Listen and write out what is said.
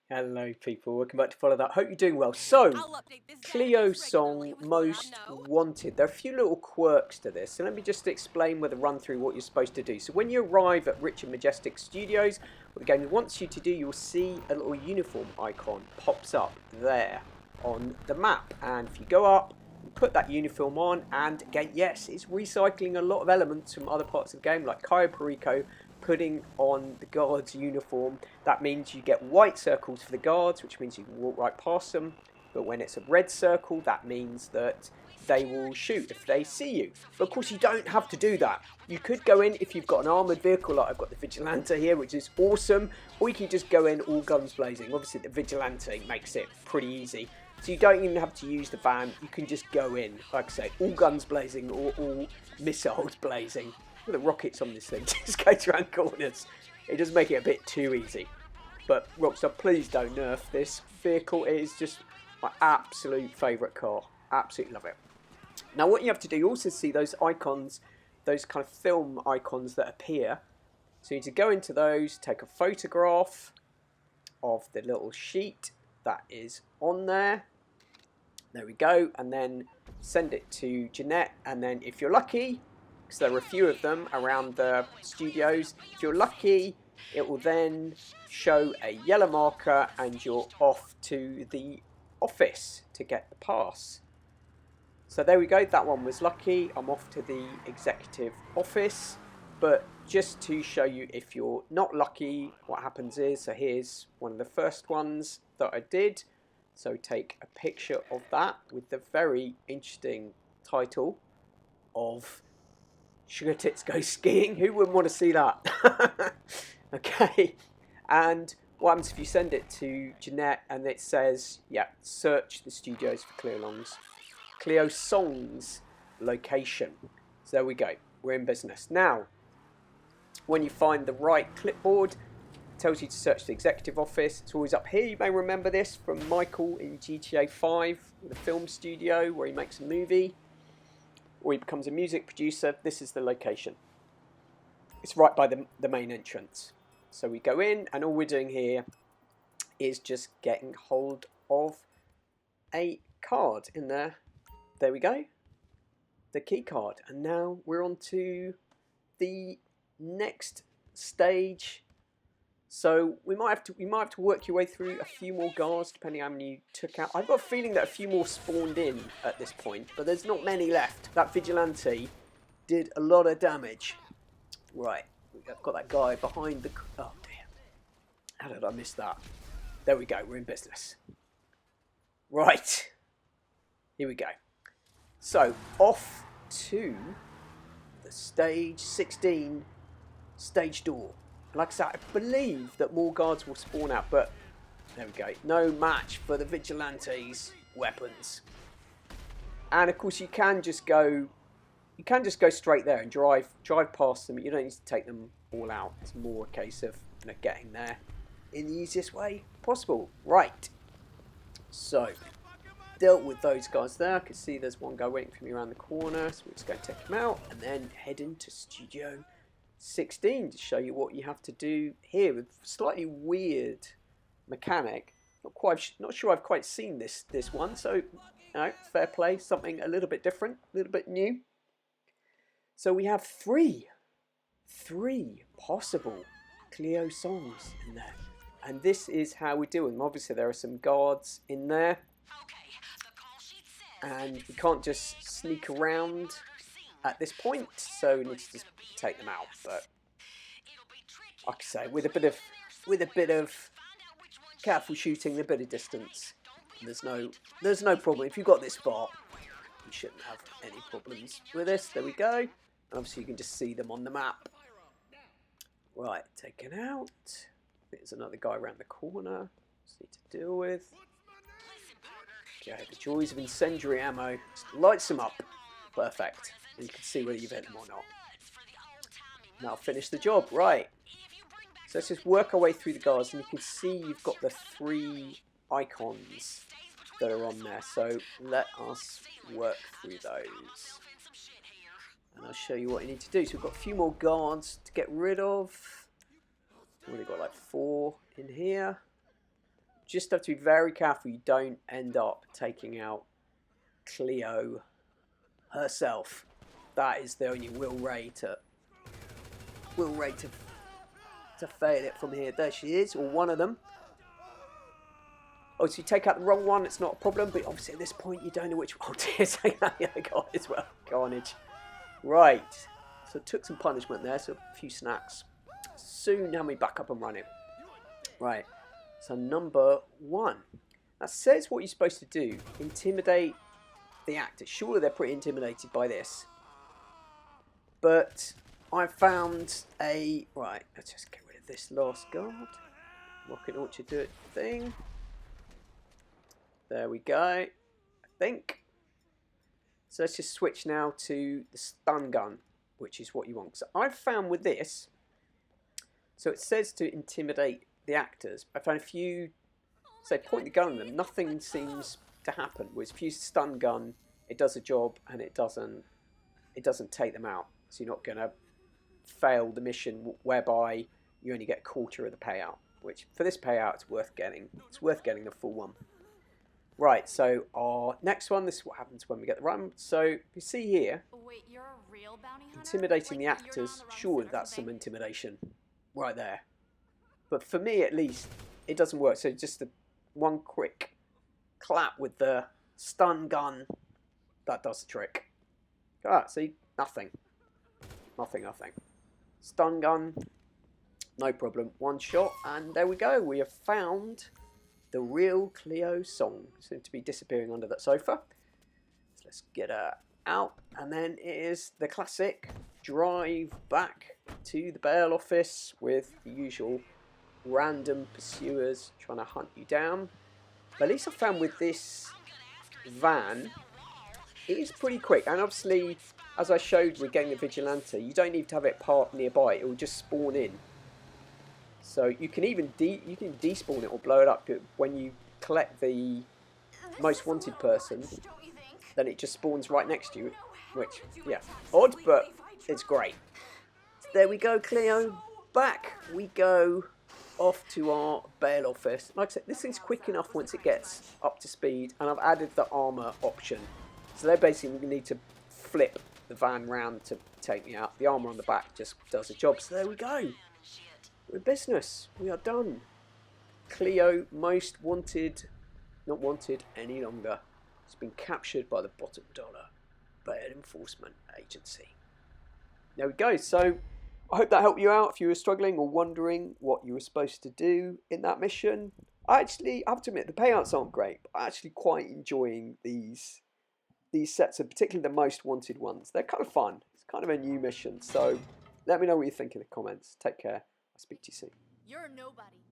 Hello people, welcome back to Follow That. Hope you're doing well. So, Clio song Most Wanted. There are a few little quirks to this, so let me just explain with a run through what you're supposed to do. So when you arrive at Rich and Majestic Studios, what the game wants you to do, you'll see a little uniform icon pops up there on the map. And if you go up, you put that uniform on, and again, yes, it's recycling a lot of elements from other parts of the game, like Cayo Perico putting on the guard's uniform. That means you get white circles for the guards, which means you can walk right past them. But when it's a red circle, that means that they will shoot if they see you. But of course, you don't have to do that. You could go in if you've got an armoured vehicle, like I've got the Vigilante here, which is awesome. Or you can just go in all guns blazing. Obviously, the Vigilante makes it pretty easy. So you don't even have to use the van. You can just go in, like I say, all guns blazing or all missiles blazing. The rockets on this thing just goes around corners. It does make it a bit too easy. But Rockstar, please don't nerf this vehicle. It is just my absolute favourite car. Absolutely love it. Now what you have to do, you also see those icons, those kind of film icons that appear. So you need to go into those, take a photograph of the little sheet that is on there. There we go. And then send it to Jeanette. And then if you're lucky, because there are a few of them around the studios, if you're lucky, it will then show a yellow marker and you're off to the office to get the pass. So there we go, that one was lucky. I'm off to the executive office. But just to show you if you're not lucky, what happens is, so here's one of the first ones that I did. So take a picture of that with the very interesting title of Sugar Tits Go Skiing. Who wouldn't want to see that? Okay. And what happens if you send it to Jeanette and it says, yeah, search the studios for Clio Songs location. So there we go. We're in business. Now, when you find the right clipboard, it tells you to search the executive office. It's always up here. You may remember this from Michael in GTA 5, the film studio where he makes a movie. Or he becomes a music producer. This is the location. It's right by the main entrance. So we go in, and all we're doing here is just getting hold of a card in there. There we go. The key card. And now we're on to the next stage. So we might have to work your way through a few more guards, depending on how many you took out. I've got a feeling that a few more spawned in at this point, but there's not many left. That Vigilante did a lot of damage. Right, I've got that guy behind the... Oh dear. How did I miss that? There we go, we're in business. Right. Here we go. So, off to the stage 16 stage door. Like I said, I believe that more guards will spawn out, but there we go. No match for the Vigilante's weapons. And of course, you can just go straight there and drive past them. You don't need to take them all out. It's more a case of getting there in the easiest way possible. Right. So, dealt with those guys there. I can see there's one guy waiting for me around the corner, so we're just going to take him out and then head into Studio 16 to show you what you have to do here with slightly weird mechanic. Not sure I've quite seen this one, so fair play, something a little bit different, a little bit new. So we have three possible Clio songs in there, and this is how we deal with them. Obviously there are some guards in there, and we can't just sneak around at this point, so we need to just take them out. But like I say, with a bit of careful shooting, a bit of distance, there's no problem. If you've got this far, you shouldn't have any problems with this. There we go. And obviously you can just see them on the map. Right, taken out. There's another guy around the corner. Just need to deal with. Okay, the joys of incendiary ammo. Just lights them up. Perfect. And you can see whether you've hit them or not. That'll finish the job. Right. So let's just work our way through the guards, and you can see you've got the three icons that are on there. So let us work through those. And I'll show you what you need to do. So we've got a few more guards to get rid of. We've only got like 4 in here. just have to be very careful you don't end up taking out Cleo herself. That is the only real way to fail it from here. There she is, or one of them. Oh, so you take out the wrong one, it's not a problem, but obviously at this point you don't know which one. Oh dear, take out the other guy as well. Carnage. Right, so took some punishment there, so a few snacks. Soon now we back up and running. Right, so number 1. That says what you're supposed to do. Intimidate the actors. Surely they're pretty intimidated by this. But I found a... Right, let's just get rid of this last guard. Rocket launcher do it thing. There we go, I think. So let's just switch now to the stun gun, which is what you want. So I've found with this, so it says to intimidate the actors. I found if you, say, point the gun at them, nothing seems to happen. Whereas if you use stun gun, it does a job and it doesn't take them out. So you're not going to fail the mission whereby you only get a quarter of the payout. Which for this payout, it's worth getting. It's worth getting the full one. Right, so our next one, this is what happens when we get the run. So you see here, wait, you're a real bounty hunter? Intimidating the actors, surely that's some intimidation right there. But for me at least, it doesn't work. So just one quick clap with the stun gun, that does the trick. Ah, see, nothing. Nothing. Stun gun, no problem. One shot, and there we go. We have found the real Cleo song. Seems to be disappearing under that sofa. So let's get her out. And then it is the classic drive back to the bail office with the usual random pursuers trying to hunt you down. But at least I found with this van, it is pretty quick. And obviously, as I showed with getting the Vigilante, you don't need to have it parked nearby. It will just spawn in. So you can even despawn it or blow it up when you collect the most wanted person. Then it just spawns right next to you, which, yeah, odd, but it's great. So there we go, Cleo. Back we go off to our bail office. Like I said, this thing's quick enough once it gets up to speed, and I've added the armour option. So they basically need to flip the van round to take me out. The armour on the back just does the job. So there we go. We're in business. We are done. Cleo, most wanted, not wanted any longer. It's been captured by the bottom dollar bail enforcement agency. There we go. So I hope that helped you out if you were struggling or wondering what you were supposed to do in that mission. I have to admit the payouts aren't great, but I'm actually quite enjoying these sets, and particularly the most wanted ones. They're kind of fun. It's kind of a new mission. So let me know what you think in the comments. Take care. I'll speak to you soon. You're a nobody.